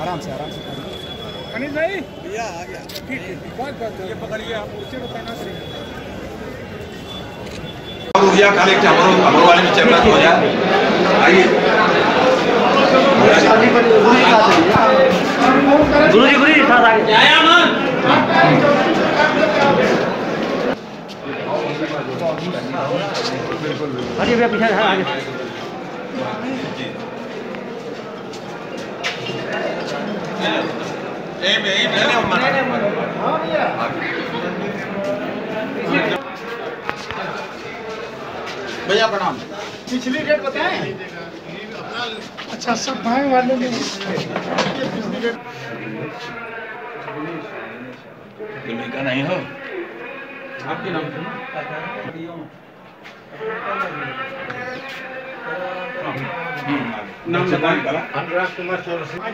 आराम से अनिल भाई भैया आ गया। ठीक है, बहुत ये पकड़िए आप, उसे बताना करिए। भैया खाली हमरो वाले में चैप्टर हो जाए। आइए गुरुजी साथ आ गए। आया मन बिल्कुल अरे भैया पीछे आगे। भैया प्रणाम। पिछली डेट बताएं। अच्छा, सब भाई वाले में का नहीं हो आपके नाम से नाम बताएं। अनुराग कुमार चौरसिया।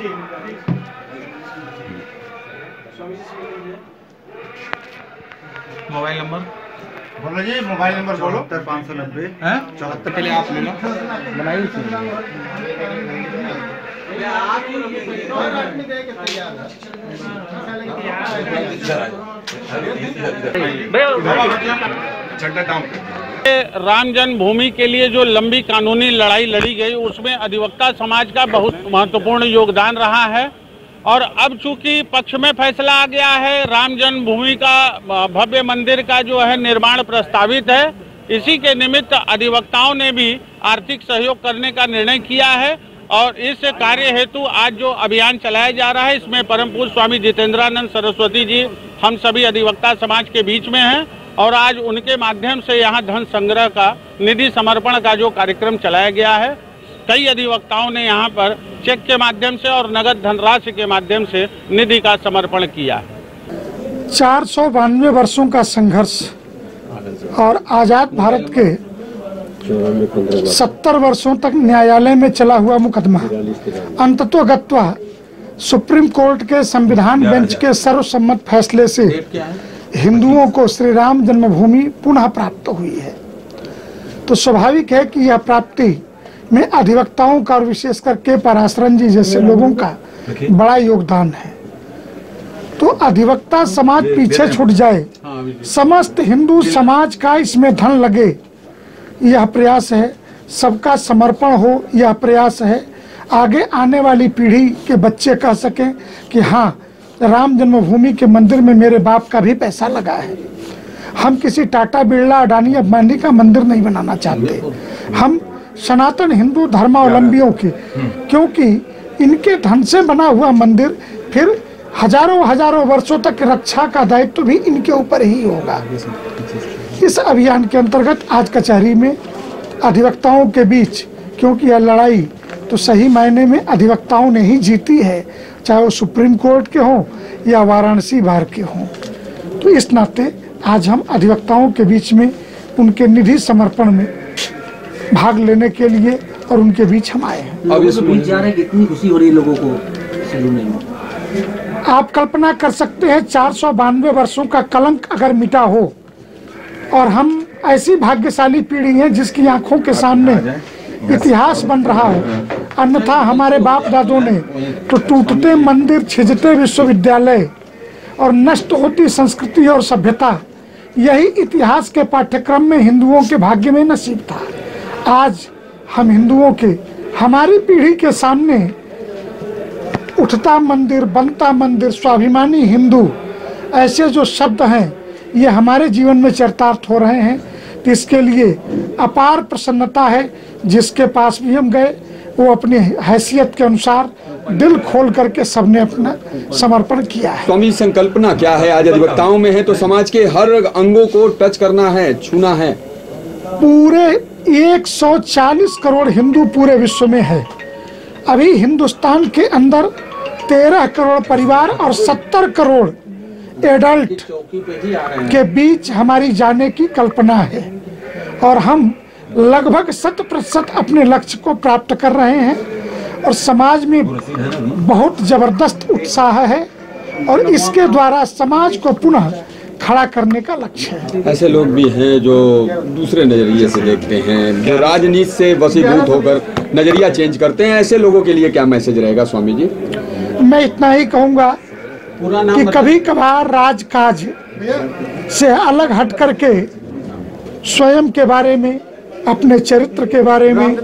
मोबाइल नंबर बोलो जी, मोबाइल नंबर बोलो। 590 74। पहले आप ले लो, बनाइए। राम जन्मभूमि के लिए जो लंबी कानूनी लड़ाई लड़ी गई, उसमें अधिवक्ता समाज का बहुत महत्वपूर्ण योगदान रहा है। और अब चूंकि पक्ष में फैसला आ गया है, राम जन्मभूमि का भव्य मंदिर का जो है निर्माण प्रस्तावित है, इसी के निमित्त अधिवक्ताओं ने भी आर्थिक सहयोग करने का निर्णय किया है। और इस कार्य हेतु आज जो अभियान चलाया जा रहा है, इसमें परम पूज्य स्वामी जितेंद्रानंद सरस्वती जी हम सभी अधिवक्ता समाज के बीच में हैं। और आज उनके माध्यम से यहाँ धन संग्रह का, निधि समर्पण का जो कार्यक्रम चलाया गया है, कई अधिवक्ताओं ने यहाँ पर चेक के माध्यम से और नगद धनराशि के माध्यम से निधि का समर्पण किया है। 492 वर्षों का संघर्ष और आजाद भारत के 70 वर्षों तक न्यायालय में चला हुआ मुकदमा अंततोगत्वा सुप्रीम कोर्ट के संविधान बेंच के सर्वसम्मत फैसले से हिंदुओं को श्री राम जन्मभूमि पुनः प्राप्त हुई है। तो स्वाभाविक है कि यह प्राप्ति में अधिवक्ताओं का और विशेष करके पराशरन जी जैसे लोगों का बड़ा योगदान है। तो अधिवक्ता समाज पीछे छूट जाए, समस्त हिंदू समाज का इसमें धन लगे, यह प्रयास है। सबका समर्पण हो, यह प्रयास है। आगे आने वाली पीढ़ी के बच्चे कह सकें कि हाँ, राम जन्मभूमि के मंदिर में मेरे बाप का भी पैसा लगा है। हम किसी टाटा, बिरला, अडानी, अंबानी का मंदिर नहीं बनाना चाहते। हम सनातन हिंदू धर्मावलंबियों की, क्योंकि इनके धन से बना हुआ मंदिर फिर हजारों वर्षों तक रक्षा का दायित्व भी इनके ऊपर ही होगा। इस अभियान के अंतर्गत आज कचहरी में अधिवक्ताओं के बीच, क्योंकि यह लड़ाई तो सही मायने में अधिवक्ताओं ने ही जीती है, चाहे वो सुप्रीम कोर्ट के हों या वाराणसी बार के हों। तो इस नाते आज हम अधिवक्ताओं के बीच में उनके निधि समर्पण में भाग लेने के लिए और उनके बीच हम आए हैं। अब इस बीच जा रहे हैं, कितनी खुशी हो रही है लोगों को। आप कल्पना कर सकते हैं, 492 वर्षों का कलंक अगर मिटा हो, और हम ऐसी भाग्यशाली पीढ़ी है जिसकी आंखों के सामने इतिहास बन रहा हो। अन्यथा हमारे बाप दादों ने तो टूटते मंदिर, छिजते विश्वविद्यालय और नष्ट होती संस्कृति और सभ्यता, यही इतिहास के पाठ्यक्रम में हिंदुओं के भाग्य में नसीब था। आज हम हिंदुओं के, हमारी पीढ़ी के सामने उठता मंदिर, बनता मंदिर, स्वाभिमानी हिंदू, ऐसे जो शब्द हैं, ये हमारे जीवन में चरितार्थ हो रहे हैं। तो इसके लिए अपार प्रसन्नता है। जिसके पास भी हम गए, वो अपनी हैसियत के अनुसार दिल खोल करके सबने अपना समर्पण किया है। स्वामी, संकल्पना क्या है? आज अधिवक्ताओं में है तो समाज के हर अंगों को टच करना है, छूना है। पूरे 140 करोड़ हिंदू पूरे विश्व में है। अभी हिंदुस्तान के अंदर 13 करोड़ परिवार और 70 करोड़ एडल्ट के बीच हमारी जाने की कल्पना है, और हम लगभग 100% अपने लक्ष्य को प्राप्त कर रहे हैं। और समाज में बहुत जबरदस्त उत्साह है, और इसके द्वारा समाज को पुनः खड़ा करने का लक्ष्य है। ऐसे लोग भी हैं जो दूसरे नजरिए से देखते हैं, जो राजनीति से वशीभूत होकर नजरिया चेंज करते हैं। ऐसे लोगों के लिए क्या मैसेज रहेगा स्वामी जी? मैं इतना ही कहूँगा कि कभी कभार राजकाज से अलग हट करके स्वयं के बारे में, अपने चरित्र के बारे में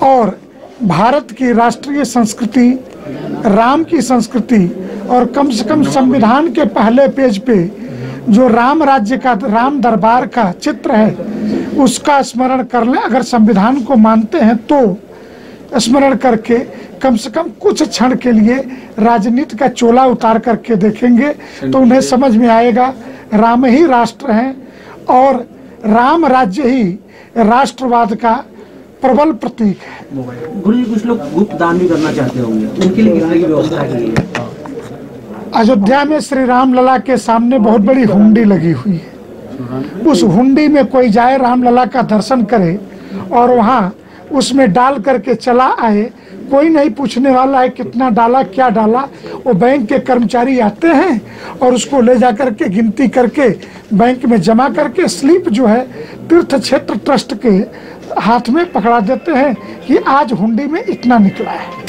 और भारत की राष्ट्रीय संस्कृति, राम की संस्कृति और कम से कम संविधान के पहले पेज पे जो राम राज्य का, राम दरबार का चित्र है, उसका स्मरण कर लें। अगर संविधान को मानते हैं तो स्मरण करके कम से कम कुछ क्षण के लिए राजनीति का चोला उतार करके देखेंगे तो उन्हें समझ में आएगा राम ही राष्ट्र है और राम राज्य ही राष्ट्रवाद का प्रबल प्रतीक है। गुरु जी, कुछ लोग गुप्त दान भी करना चाहते होंगे, उनके लिए कितने की व्यवस्था की है? अयोध्या में श्री राम लला के सामने बहुत बड़ी हुंडी लगी हुई है। उस हुंडी में कोई जाए, रामलला का दर्शन करे और वहाँ उसमें डाल करके चला आए, कोई नहीं पूछने वाला है कितना डाला, क्या डाला। वो बैंक के कर्मचारी आते हैं और उसको ले जा करके गिनती करके बैंक में जमा करके स्लिप जो है तीर्थ क्षेत्र ट्रस्ट के हाथ में पकड़ा देते हैं कि आज हुंडी में इतना निकला है।